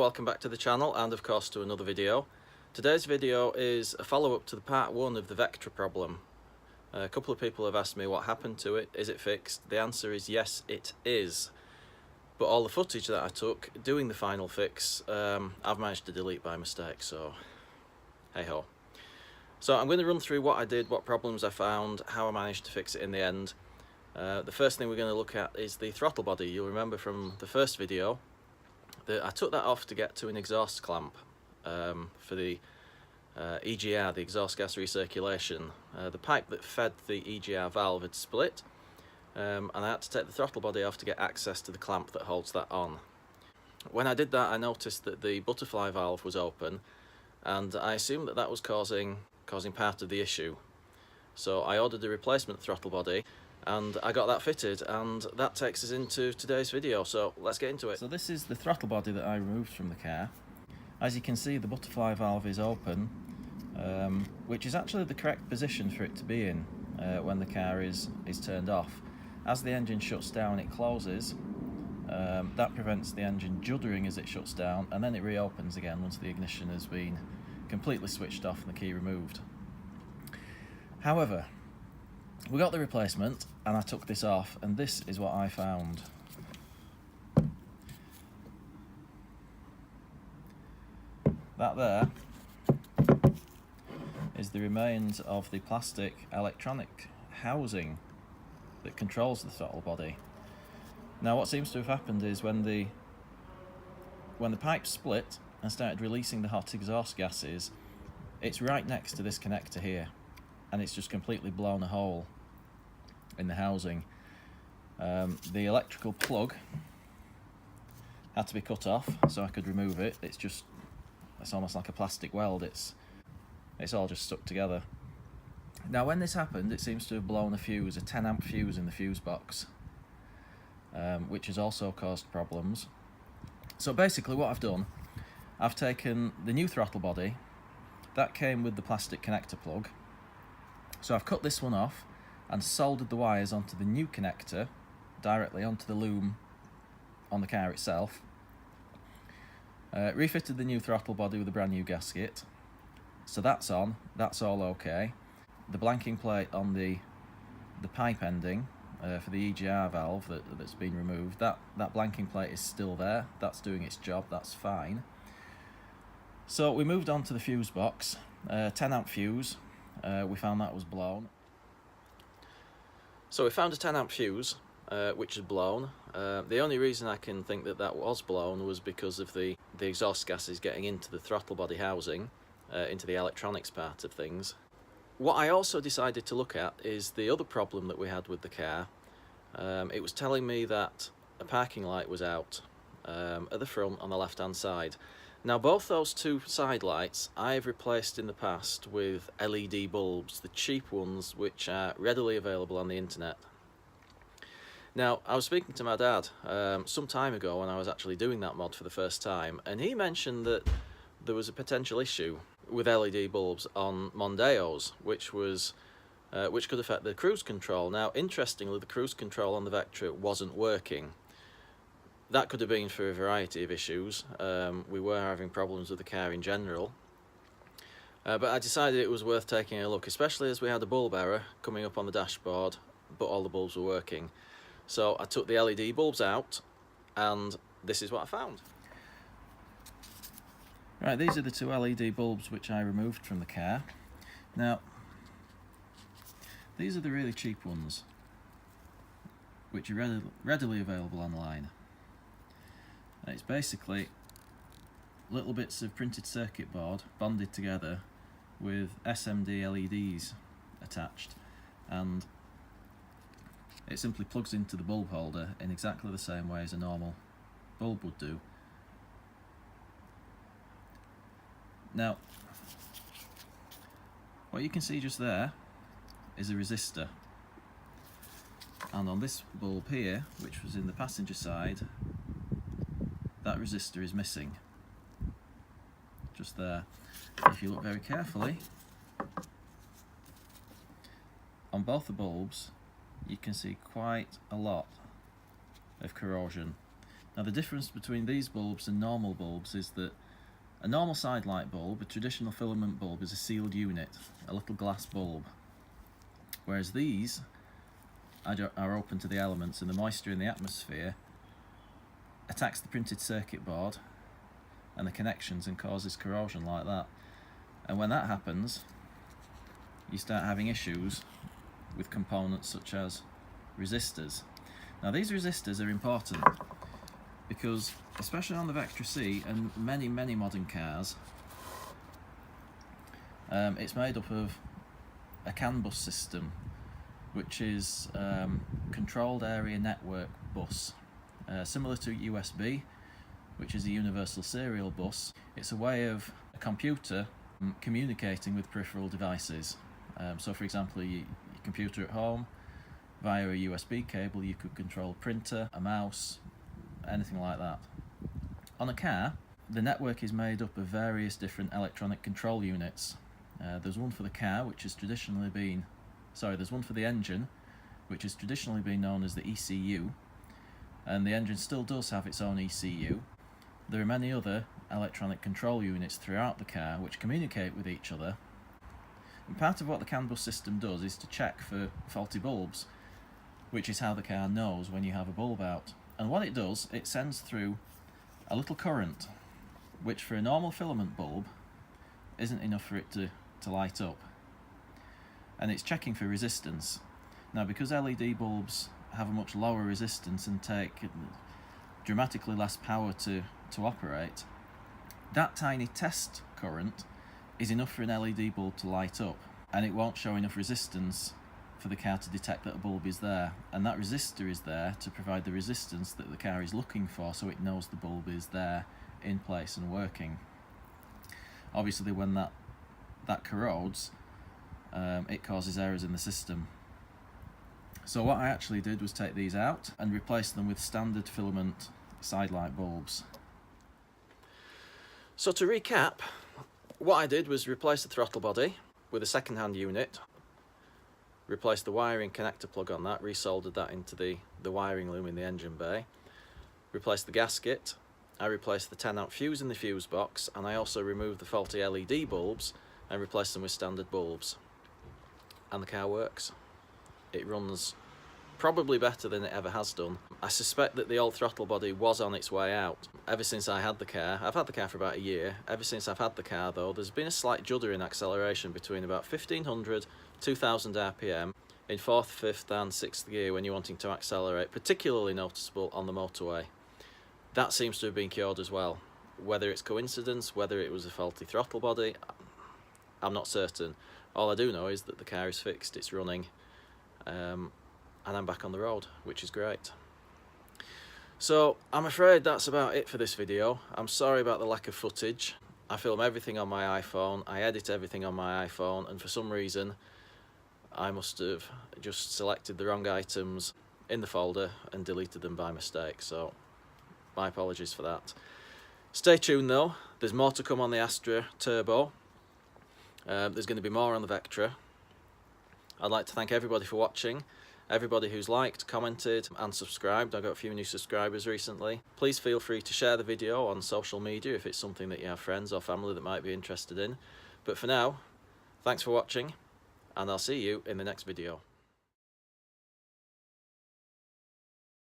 welcome back to the channel and of course to another video. Today's video is a follow-up to the part 1 of the Vectra problem. A couple of people have asked me what happened to it, is it fixed? The answer is yes, it is. But all the footage that I took doing the final fix, I've managed to delete by mistake, so hey ho. So I'm going to run through what I did, what problems I found, how I managed to fix it in the end. The first thing we're going to look at is the throttle body. You'll remember from the first video that I took that off to get to an exhaust clamp for the EGR, the exhaust gas recirculation. The pipe that fed the EGR valve had split, and I had to take the throttle body off to get access to the clamp that holds that on. When I did that, I noticed that the butterfly valve was open, and I assumed that that was causing part of the issue. So I ordered a replacement throttle body, and I got that fitted, and that takes us into today's video, so let's get into it. So this is the throttle body that I removed from the car. As you can see, the butterfly valve is open, which is actually the correct position for it to be in when the car is turned off. As the engine shuts down, it closes. That prevents the engine juddering as it shuts down, and then it reopens again once the ignition has been completely switched off and the key removed. However, we got the replacement and I took this off, and this is what I found. That there is the remains of the plastic electronic housing that controls the throttle body. Now what seems to have happened is when the pipe split and started releasing the hot exhaust gases, it's right next to this connector here, and it's just completely blown a hole in the housing. The electrical plug had to be cut off so I could remove it. It's almost like a plastic weld. It's all just stuck together. Now when this happened, it seems to have blown a fuse, a 10 amp fuse in the fuse box, which has also caused problems. So basically what I've done, I've taken the new throttle body that came with the plastic connector plug. So I've cut this one off and soldered the wires onto the new connector directly onto the loom on the car itself. Refitted the new throttle body with a brand new gasket. So that's on, that's all okay. The blanking plate on the pipe ending for the EGR valve that's been removed, that blanking plate is still there, that's doing its job, that's fine. So we moved on to the fuse box, 10 amp fuse, we found that was blown. So we found a 10 amp fuse which had blown. The only reason I can think that was blown was because of the exhaust gases getting into the throttle body housing, into the electronics part of things. What I also decided to look at is the other problem that we had with the car. It was telling me that a parking light was out at the front on the left hand side. Now both those two side lights I've replaced in the past with LED bulbs, the cheap ones which are readily available on the internet. Now I was speaking to my dad some time ago when I was actually doing that mod for the first time, and he mentioned that there was a potential issue with LED bulbs on Mondeos, which could affect the cruise control. Now interestingly, the cruise control on the Vectra wasn't working. That could have been for a variety of issues. We were having problems with the car in general. But I decided it was worth taking a look, especially as we had a bulb error coming up on the dashboard, but all the bulbs were working. So I took the LED bulbs out, and this is what I found. Right, these are the two LED bulbs which I removed from the car. Now, these are the really cheap ones, which are readily available online. It's basically little bits of printed circuit board bonded together with SMD LEDs attached, and it simply plugs into the bulb holder in exactly the same way as a normal bulb would do. Now, what you can see just there is a resistor, and on this bulb here, which was in the passenger side, that resistor is missing, just there. If you look very carefully, on both the bulbs you can see quite a lot of corrosion. Now the difference between these bulbs and normal bulbs is that a normal side light bulb, a traditional filament bulb, is a sealed unit, a little glass bulb, whereas these are open to the elements, and the moisture in the atmosphere attacks the printed circuit board and the connections and causes corrosion like that. And when that happens, you start having issues with components such as resistors. Now these resistors are important because, especially on the Vectra C and many modern cars, it's made up of a CAN bus system, which is controlled area network bus, similar to USB, which is a universal serial bus. It's a way of a computer communicating with peripheral devices. So for example, your computer at home, via a USB cable you could control a printer, a mouse, anything like that. On a car, the network is made up of various different electronic control units. There's one for the car, which has traditionally been, there's one for the engine, which has traditionally been known as the ECU, and the engine still does have its own ECU. There are many other electronic control units throughout the car which communicate with each other. And part of what the CAN bus system does is to check for faulty bulbs, which is how the car knows when you have a bulb out. And what it does, it sends through a little current, which for a normal filament bulb isn't enough for it to light up. And it's checking for resistance. Now because LED bulbs have a much lower resistance and take dramatically less power to operate, that tiny test current is enough for an LED bulb to light up, and it won't show enough resistance for the car to detect that a bulb is there, and that resistor is there to provide the resistance that the car is looking for, so it knows the bulb is there in place and working. Obviously when that corrodes, it causes errors in the system. So what I actually did was take these out and replace them with standard filament side light bulbs. So to recap, what I did was replace the throttle body with a second-hand unit, replaced the wiring connector plug on that, resoldered that into the wiring loom in the engine bay, replaced the gasket, I replaced the 10-amp fuse in the fuse box, and I also removed the faulty LED bulbs and replaced them with standard bulbs. And the car works. It runs probably better than it ever has done. I suspect that the old throttle body was on its way out. Ever since I had the car, I've had the car for about a year, ever since I've had the car though, there's been a slight judder in acceleration between about 1500, 2000 RPM in 4th, 5th and 6th gear when you're wanting to accelerate, particularly noticeable on the motorway. That seems to have been cured as well. Whether it's coincidence, whether it was a faulty throttle body, I'm not certain. All I do know is that the car is fixed, it's running, and I'm back on the road, which is great. So I'm afraid that's about it for this video. I'm sorry about the lack of footage. I film everything on my iPhone, I edit everything on my iPhone, and for some reason I must have just selected the wrong items in the folder and deleted them by mistake, so my apologies for that. Stay tuned though, there's more to come on the Astra Turbo. There's going to be more on the Vectra. I'd like to thank everybody for watching, everybody who's liked, commented and subscribed. I got a few new subscribers recently. Please feel free to share the video on social media if it's something that you have friends or family that might be interested in. But for now, thanks for watching, and I'll see you in the next video.